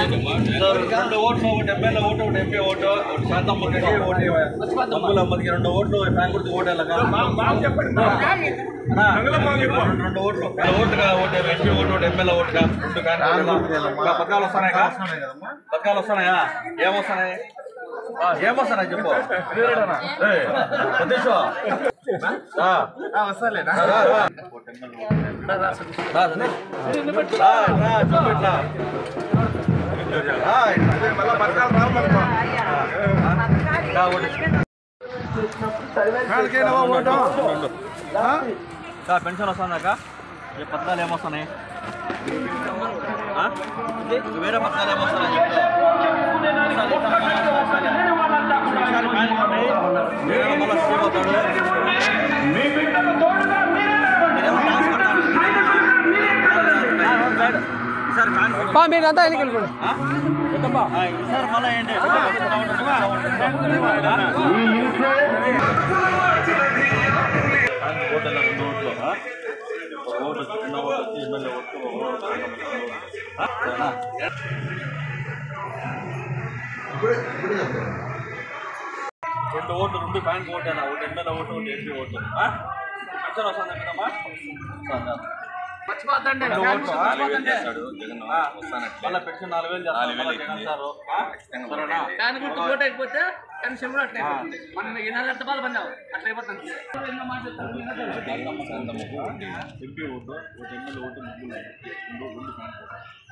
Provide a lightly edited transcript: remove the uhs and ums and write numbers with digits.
రెండు ఓట్లు, ఒకటి ఎమ్మెల్యే ఓటు, ఒకటి ఎంపీ ఓటు, ఒకటి శాంతమ్మకి, ఒకటి మంగులమ్మకి, రెండు ఓట్లు ఫ్యాన్ గుర్తు ఓటు వెళ్ళగా రెండు ఓట్లు ఓటుగా, ఒకటి ఎంపీ ఓటు, ఒకటి ఎమ్మెల్యే ఓటుగా, రెండు ఫ్యాన్ పథకాలు వస్తున్నాయి. పథకాలు వస్తున్నాయా? ఏమొస్తున్నాయి? ఏమొస్తున్నాయి చెప్పు. పెన్షన్ వస్తుందాక పథకాలు ఏమొస్తున్నాయి? వేరే పథకాలు ఏమొస్తున్నాయి చెప్తా. మీరంతా ఎన్నికలు ఈసారి మళ్ళీ ఏంటి ఓటర్ల రెండు ఓట్లు, ఓటు చిన్న ఓటు వచ్చి ఎమ్మెల్యే ఓటు, రెండు ఓట్లు, రెండు బ్యాంక్ ఓటేనా, ఒకటి ఎమ్మెల్యే ఓటు, ఒకటి ఎంపీ ఓటు. పెన్షన్ వస్తుంది కదమ్మా. మళ్ళీ పెన్షన్ 4,000 చేస్తారు. ఎంపీ ఓటు, ఒకటి ఎమ్మెల్యే ఓటు, ముగ్గురు, రెండు ఫ్యాన్